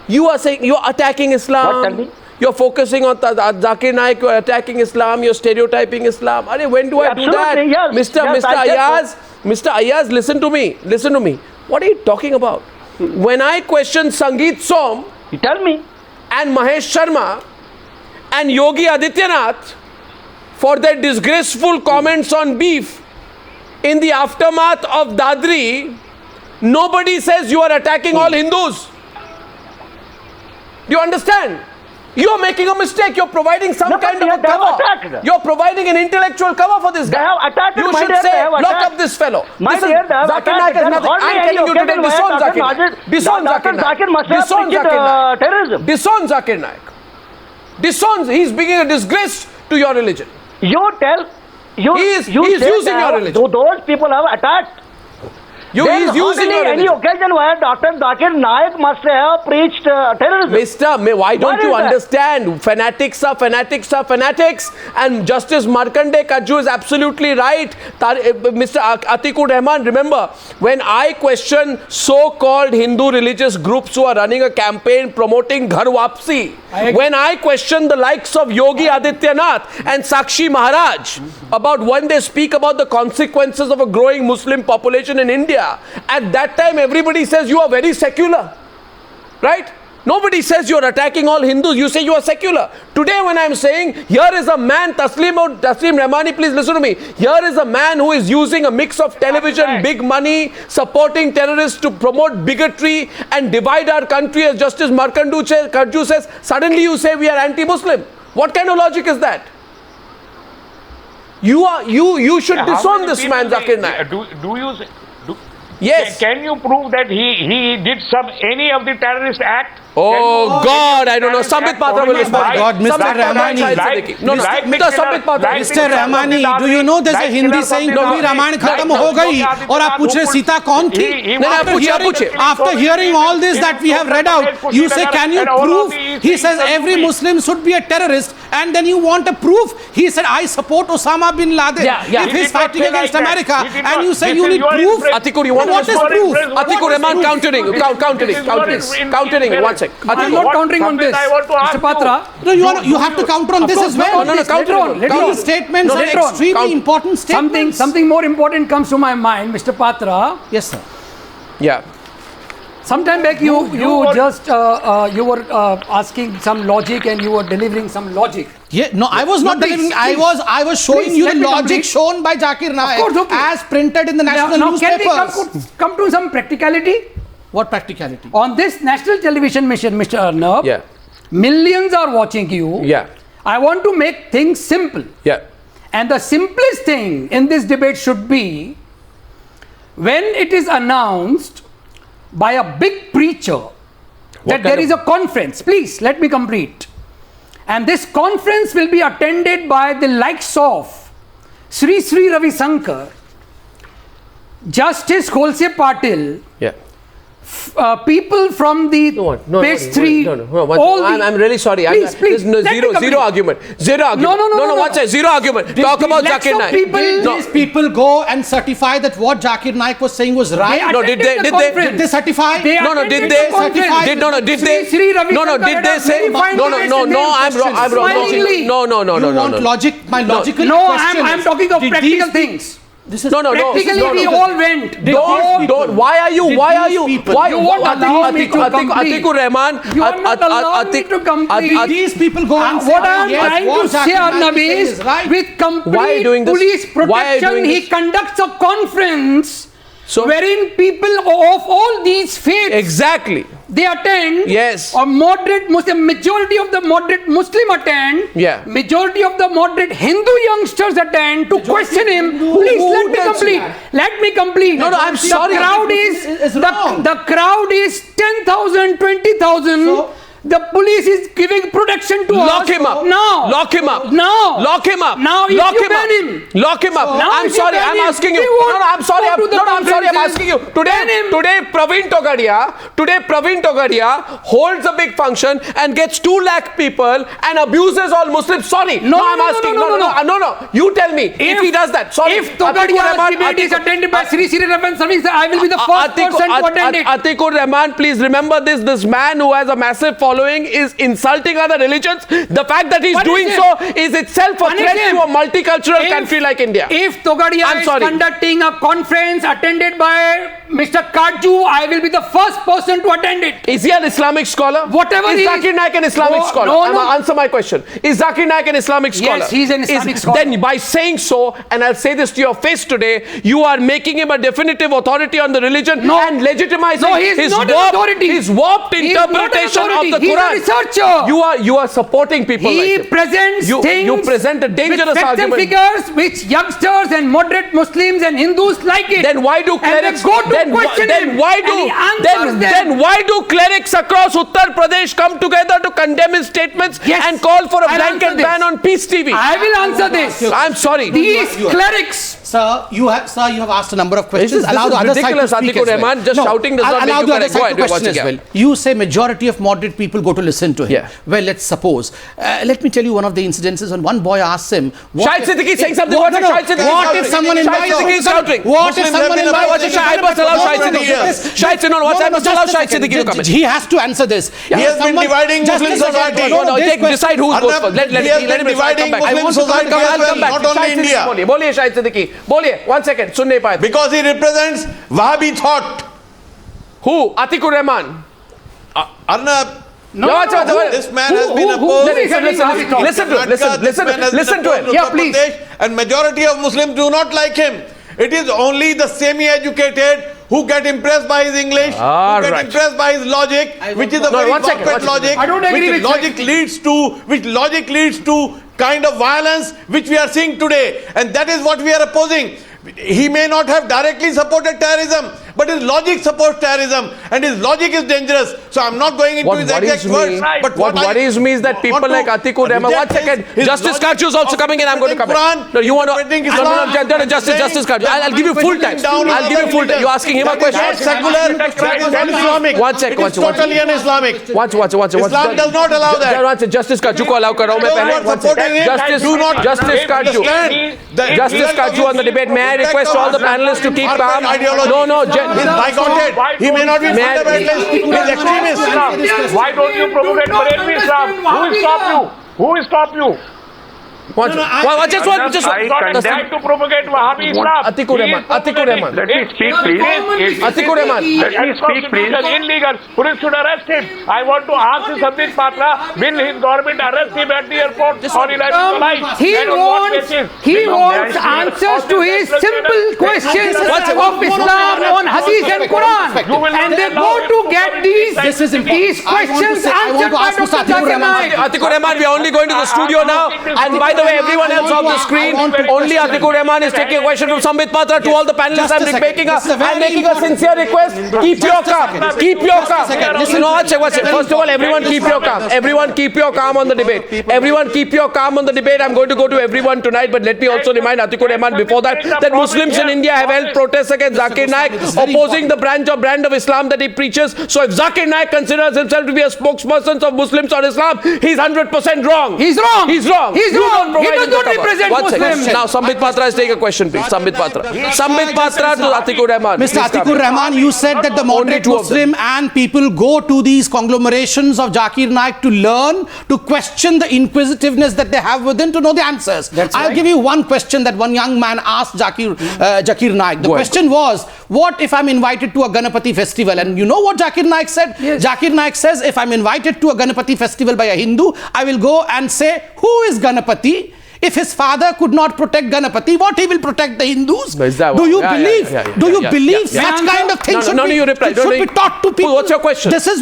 You are saying you are attacking Islam. You're focusing on Zakir Naik. You're attacking Islam. You're stereotyping Islam. When do I do that? Yes. Mr. Ayaz, listen to me. What are you talking about? When I question Sangeet Som, you tell me, and Mahesh Sharma, and Yogi Adityanath for their disgraceful comments on beef in the aftermath of Dadri, nobody says you are attacking all Hindus. Do you understand? You are making a mistake. You're providing some kind of a cover. You're providing an intellectual cover for this guy. They have attacked. You should say, lock up this fellow. My dear, they have Zakir Naik has nothing. I'm telling you today, disown Zakir Naik. Disown Zakir Naik. Disown Zakir Naik. Terrorism. Disown Zakir Naik. Disown. He's bringing a disgrace to your religion. You tell. He's using your religion. Those people have attacked. He's using your any occasion where Dr. Zakir Naik must have preached terrorism. Mister, why don't you understand? Fanatics are fanatics are fanatics. And Justice Markandey, Katju is absolutely right. Mr. Atiq-ur-Rehman, remember, when I question so-called Hindu religious groups who are running a campaign promoting Ghar Wapsi, when I question the likes of Yogi Adityanath and Sakshi Maharaj about when they speak about the consequences of a growing Muslim population in India, at that time everybody says you are very secular, right? Nobody says you are attacking all Hindus. You say you are secular. Today when I am saying here is a man, Tasleem Rehmani, please listen to me. Here is a man who is using a mix of television, big money, supporting terrorists to promote bigotry and divide our country, as Justice Katju says. Suddenly you say we are anti-Muslim. What kind of logic is that? You should disown this man, Zakir Naik. Yes. Can you prove that he did any of the terrorist act? Oh God, I don't know. Sambit Patra will respond. God, Mr. Rehmani. Sambit Patra. Mr. Rehmani, do you know there's a Hindi saying पूरी रामायण खत्म हो गई और आप पूछ रहे सीता कौन थी? After hearing all this that we have read out, you say can you prove? He says every Muslim should be a terrorist, and then you want a proof. He said I support Osama bin Laden if he's fighting against America, and you say you need proof. Atiq-ur, you want what is proof? Atiq-ur-Rehman countering. One second. I'm not countering on this, Mr. Patra. No, you have to counter on this as well. No, counter on. These statements are extremely important statements. Something more important comes to my mind, Mr. Patra. Yes, sir. Yeah. Sometime back you were asking some logic and you were delivering some logic. Yeah, no, I was not delivering. I was showing you the logic shown by Zakir Naik as printed in the national newspapers. Can we come to some practicality? What practicality? On this national television mission, Mr. Arnab, millions are watching you. Yeah. I want to make things simple. Yeah. And the simplest thing in this debate should be when it is announced by a big preacher that there is a conference. Please, let me complete. And this conference will be attended by the likes of Sri Ravi Shankar, Justice Kholse Patil, people from the page 3. I'm really sorry. Please, zero argument. No, what's that? Zero argument. Talk about Zakir Naik. These people go and certify that what Zakir Naik was saying was right. No, did they certify? Did they say? No, I'm wrong. No. You want logic? My logical question. No, I'm talking of practical things. Practically we all went. Don't. Why are you? You won't allow me to complete. Atiq-ur-Rehman. You are not allowing me to complete. These people go and what I am trying to say, Arnab, is with complete police protection, he conducts a conference wherein people of all these faiths they attend. Yes. A moderate Muslim, majority of the moderate Muslim attend. Yeah. Majority of the moderate Hindu youngsters attend to question him. Please let me complete. Let me complete. No, I'm sorry. The crowd is 10,000, 20,000. The police is giving protection to us. Lock him up. Now. Lock him up. Now. Lock him up. Now if you ban him. Lock him up. Now I'm sorry. I'm asking you. No, I'm sorry. I'm asking you. Today Praveen Togadia holds a big function and gets 2 lakh people and abuses all Muslims. Sorry. I'm asking. No. You tell me if he does that. Sorry. If Togadia's debate is attended by Sri Ravan Service, I will be the first person to attend it. Atiq-ur-Rehman, please remember this. This man who has a massive following is insulting other religions. The fact that he's doing so is itself a threat to a multicultural country like India. If Togadia is conducting a conference attended by Mr. Katju, I will be the first person to attend it. Is he an Islamic scholar? Whatever is he Zakir is. Naik an Islamic scholar? Answer my question. Is Zakir Naik an Islamic scholar? Yes, he's an Islamic scholar. Then by saying so, and I'll say this to your face today, you are making him a definitive authority on the religion and legitimizing his warped interpretation of the Quran. He's a researcher. You are supporting people like him. He presents things you present a dangerous with facts argument. and figures which youngsters and moderate Muslims and Hindus like it. Then why do clerics then why do clerics across Uttar Pradesh come together to condemn his statements and call for a blanket ban on Peace TV? I will answer this. I'm sorry. These clerics. Sir, you have asked a number of questions. This Allow is the other side to ridiculous, speak as Atiq-ur-Rehman. well. Just shouting does not make you correct. Go ahead, question as well. You say majority of moderate people go to listen to him. Yeah. Well, let's suppose. Let me tell you one of the incidences when one boy asks him, Shahid Siddiqui saying something. What if someone invites Shahid shouting? What if someone invites I must allow Shahid Siddiqui. Shahid, no, I must allow Shahid Siddiqui to come in. He has to answer this. He has been dividing Muslim society. No, decide who goes first. Let him dividing Muslim society as well, not only India. बोलिए Shahid Siddiqui. बोलिए. 1 second. सुन नहीं पाए. Because he represents Wahhabi thought. Who? Atiq-ur-Rehman. Arnab. This man has been opposed. Listen to him. Yeah, please. And majority of Muslims do not like him. It is only the semi-educated who get impressed by his English, who get impressed by his logic, which is a very corporate logic. I don't agree with which logic leads to kind of violence which we are seeing today, and that is what we are opposing. He may not have directly supported terrorism, but his logic supports terrorism, and his logic is dangerous. So I'm not going into his exact words. But what worries me is that people like Atiq-ur-Rehman. 1 second, Justice Katju is also coming in. I'm going to come in. No, you want to? Justice Katju. I'll give you full time. I'll give you full time. You're asking him a question. Secular, Islamic. 1 second. It's totally un-Islamic. Watch. Islam does not allow that. Justice Katju को allow कर रहा हूँ मैं पहले. Justice Katju on the debate. May I request all the panelists to keep calm? No. He's boycotted. He may not be fundamentalist. He's extremist. Why don't you propagate Barelvi Islam? Who will stop you? Just one. Decide to propagate Wahhabi Islam. Atiq-ur-Rehman. Let me speak, please. Atiq-ur-Rehman. Let me speak, please. Illegal. Police should arrest him. I want to ask the Sambit Patra, will his government arrest him at the airport or in He wants answers to his simple questions of Islam on Hadith and Quran. And they go to get these questions answered by Dr. Zakir Naik. Atiq-ur-Rehman, we are only going to the studio now. And by the way, everyone else off the screen, only Atiq-ur-Rehman is taking a question from Sambit Patra. To all the panelists, I'm making a sincere request. Keep your calm. Keep your calm. Watch it. First of all, everyone keep your calm. Everyone keep your calm on the debate. Everyone keep your calm on the debate. I'm going to go to everyone tonight, but let me also remind Atiq-ur-Rehman before that Muslims in India have held protests against Zakir Naik, opposing the brand of Islam that he preaches. So if Zakir Naik considers himself to be a spokesperson of Muslims on Islam, he's 100% wrong. He's wrong. He's wrong. He does not represent Muslims. Now, Sambit Patra is taking a question, please. Sambit Patra to Atiq-ur-Rehman. Mr. Atiq-ur-Rehman, you said that the moderate Muslim and people go to these conglomerations of Zakir Naik to learn, to question the inquisitiveness that they have within, to know the answers. I'll give you one question that one young man asked Zakir Naik. The question was, what if I'm invited to a Ganapati festival? And you know what Zakir Naik said? Yes. Zakir Naik says, if I'm invited to a Ganapati festival by a Hindu, I will go and say, who is Ganapati? If his father could not protect Ganapati, what he will protect the Hindus? Do you believe? Do you believe such kind of things should be taught to people? What's your question? This is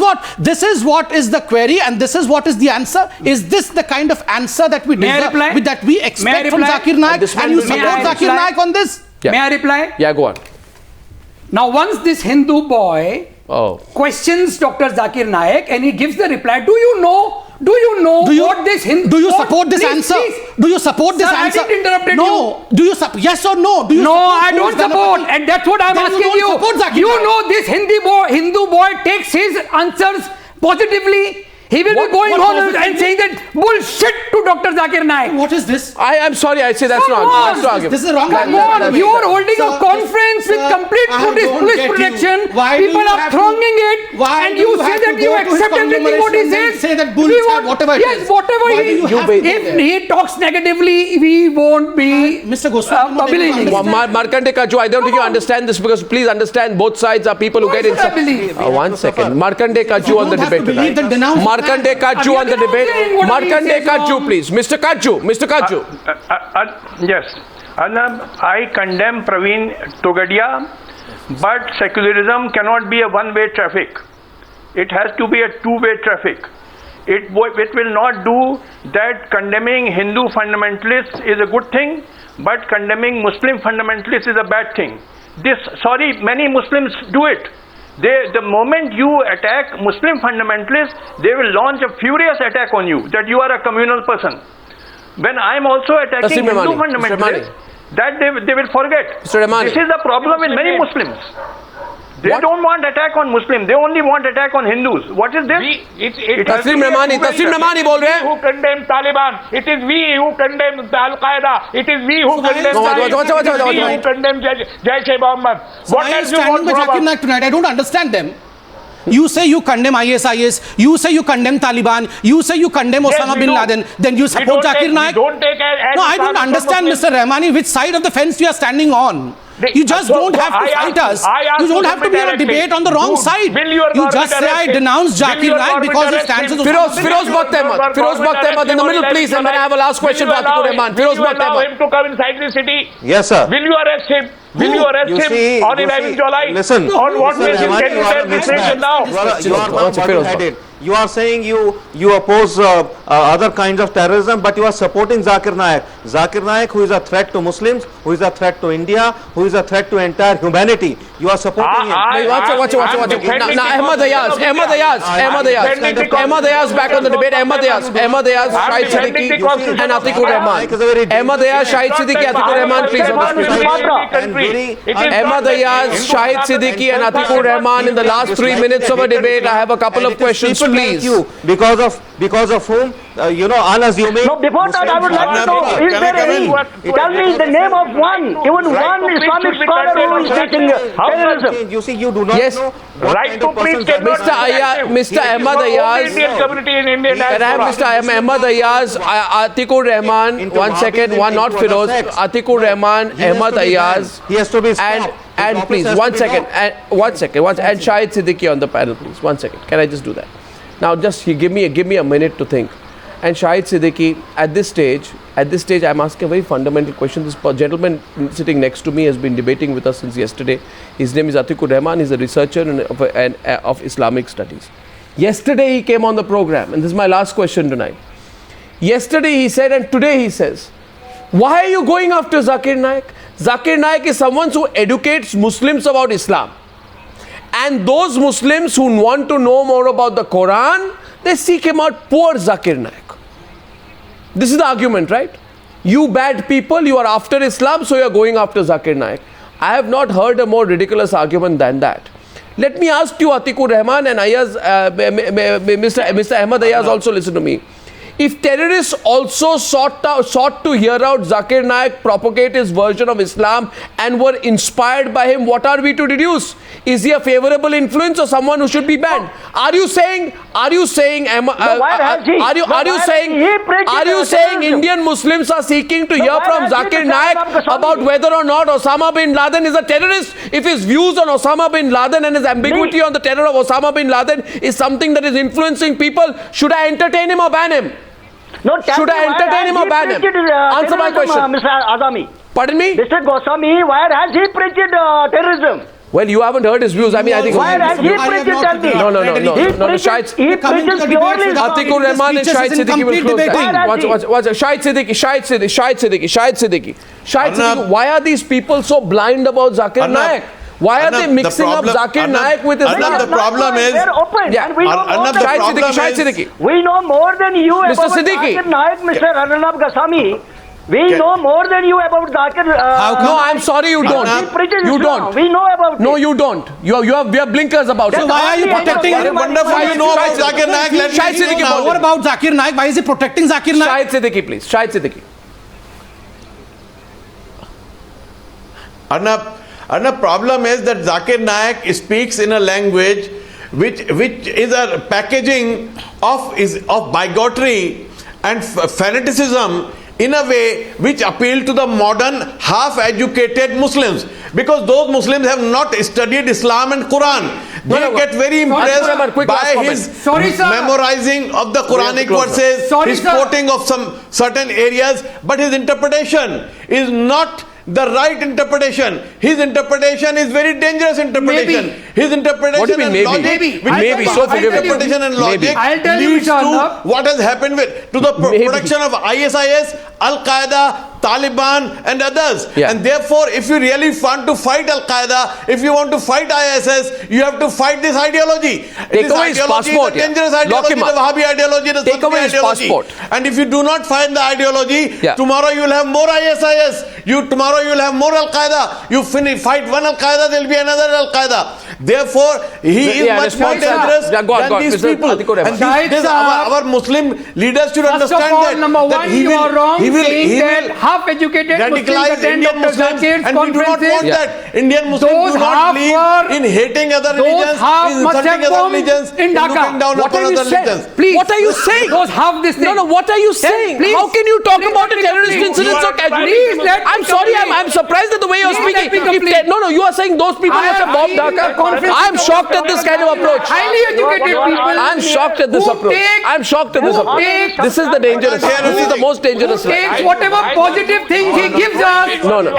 what is the query, and this is what is the answer. Is this the kind of answer that we deserve, that we expect from Zakir Naik? And you support Zakir Naik on this? May I reply? Yeah, go on. Now, once this Hindu boy questions Dr. Zakir Naik and he gives the reply, do you know what this Hindu... Do you support this answer? Do you support this answer? I didn't interrupt you. Do you support? Yes or no? Do you no, I don't support. And that's what I'm asking you. You know this Hindu boy takes his answers positively. He will be going on and saying that bullshit to Dr. Zakir Naik. What is this? I am sorry, I say that's not argument. This is the wrong Come on, you are holding a conference with complete police protection. People are thronging it, and you say that you accept everything what he says. Say that bull said whatever it is. Yes, whatever if he talks negatively, we won't be Mr. Goswami believing. Markandey, Katju, I don't think you understand this, because please understand both sides are people who get inside. One second. Markandey, Katju on the debate. Markandey, Katju on the debate. Markandey, Katju, please. Mr. Katju. Yes. Arnab, I condemn Praveen Togadia, but secularism cannot be a one-way traffic. It has to be a two-way traffic. It will not do that. Condemning Hindu fundamentalists is a good thing, but condemning Muslim fundamentalists is a bad thing. Many Muslims do it. The moment you attack Muslim fundamentalists, they will launch a furious attack on you, that you are a communal person. When I am also attacking Hindu fundamentalists, that they will forget. This is the problem with many Muslims. They don't want attack on Muslims. They only want attack on Hindus. What is this? Tasleem Rehmani bol rahe hain. Who condemn Taliban? It is we who condemn Al-Qaeda. It is we who condemn who condemn Jaish-e-Mohammed. What else you want from Zakir Naik tonight? I don't understand them. You say you condemn ISIS, you say you condemn Taliban, you say you condemn Osama bin Laden, then you support Zakir Naik? No, I don't understand, Mr. Rehmani, which side of the fence you are standing on. You just don't have to fight us. You don't have to be in a debate on the wrong side. You just say I denounce Zakir Naik because he stands as Firoz Bakht Ahmed in the middle, please, and then I have a last question for Atiq-ur-Rehman. Firoz Bakht Ahmed. Will you allow him to come inside the city? Yes, sir. Will you arrest him? Will you arrest him on individualized? Listen. On what basis can you take this nation now? You are one-headed. You are saying you oppose other kinds of terrorism, but you are supporting Zakir Naik. Zakir Naik, who is a threat to Muslims, who is a threat to India, who is a threat to entire humanity. You are supporting him. Watch. Now, Ahmed Ayaz back on the debate. Ahmed Ayaz, Shahid Siddiqui, and Atiq-ur-Rehman. Ahmed Ayaz, Shahid Siddiqui, Atiq-ur-Rehman, please. Ahmed Ayaz, Shahid Siddiqui, and Atiq-ur-Rehman in the last 3 minutes of a debate. I have a couple of questions, please. Because of whom, unassuming. No, before that, I would like to know, is there any, tell me the name of even one Islamic scholar who is teaching terrorism. You see, you do not know. Right to preach Mr. Ahmed Ayaz, Mr. Ahmed Ayaz, Atiq-ur-Rehman, 1 second, not Firoz, Atiq-ur-Rehman, Ahmed Ayaz, he has to be and please, 1 second, and Shahid Siddiqui on the panel, please, 1 second. Can I just do that? Now, just give me a minute to think. And Shahid Siddiqui, at this stage, I'm asking a very fundamental question. This gentleman sitting next to me has been debating with us since yesterday. His name is Atiq-ur-Rehman. He's a researcher of Islamic studies. Yesterday he came on the program, and this is my last question tonight. Yesterday he said, and today he says, why are you going after Zakir Naik? Zakir Naik is someone who educates Muslims about Islam. And those Muslims who want to know more about the Quran, they seek him out. Poor Zakir Naik. This is the argument, right? You bad people, you are after Islam, so you are going after Zakir Naik. I have not heard a more ridiculous argument than that. Let me ask you, Atiq-ur-Rehman and Ayaz, Mr. Ahmed Ayaz, also listen to me. If terrorists also sought to hear out Zakir Naik propagate his version of Islam and were inspired by him, what are we to deduce? Is he a favorable influence or someone who should be banned? Are you saying Indian Muslims are seeking to hear from Zakir Naik about whether or not Osama bin Laden is a terrorist? If his views on Osama bin Laden and his ambiguity on the terror of Osama bin Laden is something that is influencing people, should I entertain him or ban him? No, should I entertain him or ban him? Answer my question. Mr. Azami. Pardon me? Mr. Goswami, why has he preached terrorism? Well, you haven't heard his views. I mean, I think... Why has he preached terrorism? No. He preaches purely... Atiq-ur-Rehman and Shahid Siddiqui will close that. Watch. Shahid Siddiqui. Why are these people so blind about Zakir Naik? Why are they mixing up Zakir Naik with Islam? Arnab, the problem is... They're open. Yeah. We know more than you about Zakir Naik, Mr. Arnab Goswami. We know more than you about Zakir. No, I'm sorry, you don't. You don't. We know about No, it. you don't. We have blinkers about So it. why are you protecting him? Wonderful, you know about Zakir Naik. Let Shahid me Siddiqui, know What about Zakir Naik? Why is he protecting Zakir Naik? Shahid Siddiqui, please. Shahid Siddiqui. Arnab, problem is that Zakir Naik speaks in a language which is a packaging of bigotry and fanaticism in a way which appeal to the modern half-educated Muslims, because those Muslims have not studied Islam and Quran. They get very impressed by his memorizing of the Quranic verses, his quoting of some certain areas, but his interpretation is not the right interpretation. His interpretation is very dangerous interpretation. His interpretation What do you mean, and maybe? logic, Maybe. So interpretation and logic leads to what has happened to the production of ISIS, Al-Qaeda, Taliban and others. And therefore, if you really want to fight Al-Qaeda, if you want to fight ISIS, you have to fight this ideology. Take away his passport. Is a dangerous ideology, the Wahhabi ideology, the Take away his passport. And if you do not find the ideology, tomorrow you will have more ISIS. Tomorrow you will have more Al-Qaeda. You fight one Al-Qaeda, there will be another Al-Qaeda. Therefore, he is much more dangerous than these people. And our Muslim leaders should understand that he will half-educated radicalize Indian Muslims, and we do not want that. Indian Muslims Those do not believe in hating other religions, in insulting other religions, in looking down upon other religions. Please. What are you saying? Those half this thing. No, what are you saying? Please. How can you talk Please about a terrorist incident so casually? I'm sorry, I'm surprised at the way you're speaking. No, you are saying those people must have bombed Dhaka. I'm shocked at this kind of approach. Highly educated people. I'm shocked at this approach. I'm shocked at this approach. This is the dangerous. This is the most dangerous. Takes whatever positive things he gives us,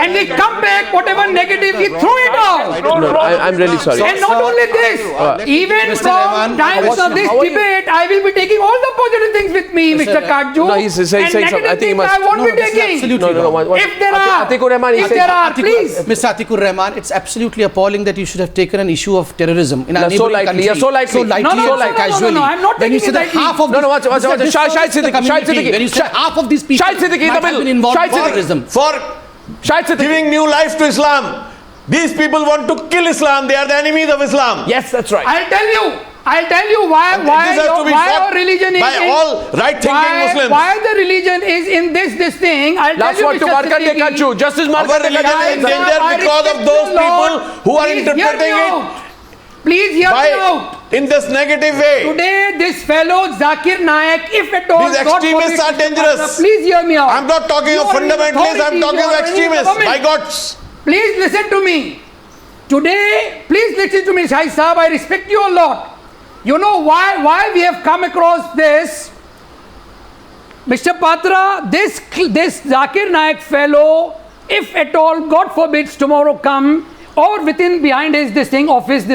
and we come back, whatever negative, he threw it out. No, I'm really sorry. And not only this, even from times of this debate, I will be taking all the positive things with me, Mr. Katju. No, he's saying something. I think he must. I won't be taking. No. If there are, please. Mr. Atiq-ur-Rehman, it's absolutely appalling that you should have taken an issue of terrorism in a neighboring country. So lightly. No, casually. I'm not taking it lightly. Half of Shahid Siddiqui. When you said half of these people Shahid Siddiqui in the middle. been involved in terrorism. For giving new life to Islam. These people want to kill Islam. They are the enemies of Islam. Yes, that's right. I'll tell you why our religion is by all right-thinking Muslims. Why the religion is in this thing. I'll Last tell word you, to Markandey Katju. Justice Markandey Our religion is in danger because of those people who are interpreting it. Please hear me out. In this negative way. Today, this fellow Zakir Naik, if at all, these extremists are dangerous. Please hear me out. I'm not talking of fundamentalists. I'm talking of extremists. My God. Please listen to me. Today, please listen to me, Shahid Sahab. I respect you a lot. You know why we have come across this? Mr. Patra, this Zakir Naik fellow, if at all, God forbids, tomorrow come, or behind his office,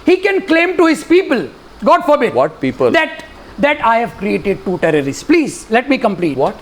he can claim to his people, God forbid. What people? That I have created 2 terrorists. Please, let me complete. What?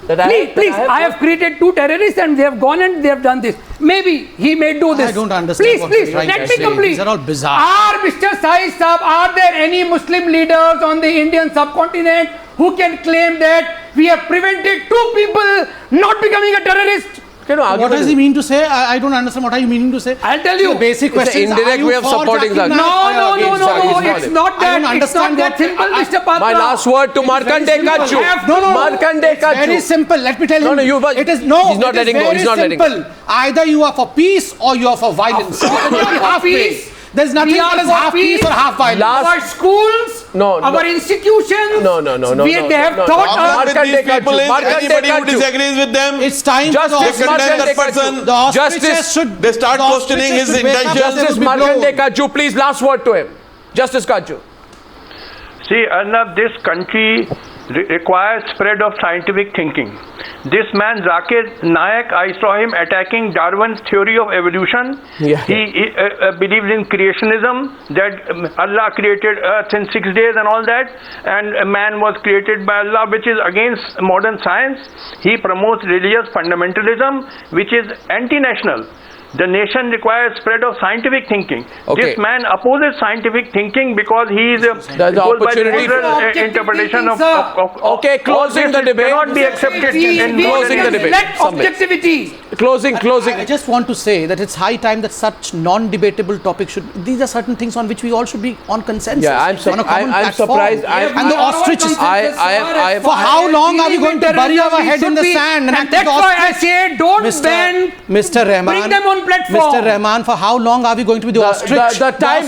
I have created 2 terrorists and they have gone and they have done this. Maybe he may do this. I don't understand. Please, let me complete. These are all bizarre. Mr. Syed Sahab, are there any Muslim leaders on the Indian subcontinent who can claim that we have prevented 2 people not becoming a terrorist? What does he mean to say? I don't understand. What are you meaning to say? I'll tell you. The basic question is, indirect way of supporting Zakir. No. It's not that. It's not that simple, Mr. Patra. My last word to Markandey Katju. Markandey Katju. Very simple. Let me tell you. It is He's not letting go. He's not letting go. Either you are for peace or you are for violence. Half peace. There's nothing called half peace or half violence. Our schools, our institutions, they have taught us. Anybody who disagrees with them, it's time to condemn that person. They start questioning his intentions. Justice Markandey Katju, please, last word to him. Justice Katju. See, Arnab, this country requires spread of scientific thinking. This man Zakir Naik, I saw him attacking Darwin's theory of evolution. He believes in creationism, that Allah created earth in 6 days and all that, and man was created by Allah, which is against modern science. He promotes religious fundamentalism, which is anti-national. The nation requires spread of scientific thinking. Okay. This man opposes scientific thinking because he is goes by the opportunity liberal for interpretation of Okay, closing the debate. Cannot be accepted in Closing the debate. Objectivity. Closing. I just want to say that it's high time that such non-debatable topics should. These are certain things on which we all should be on consensus. Yeah, I'm surprised. And the ostrich is. For how long are we going to bury our head in the sand? And that's why I say don't bend. Mr. Rehman. Bring them on platform. Mr. Rehman, for how long are we going to be the ostrich? The time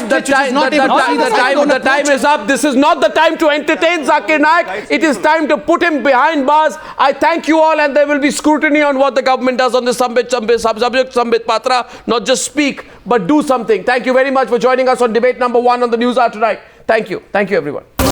is up. This is not the time to entertain Zakir Naik. It is time to put him behind bars. I thank you all, and there will be scrutiny on what the government does on this subject, Sambit, Patra. Not just speak, but do something. Thank you very much for joining us on debate number 1 on the Newshour tonight. Thank you. Thank you, everyone.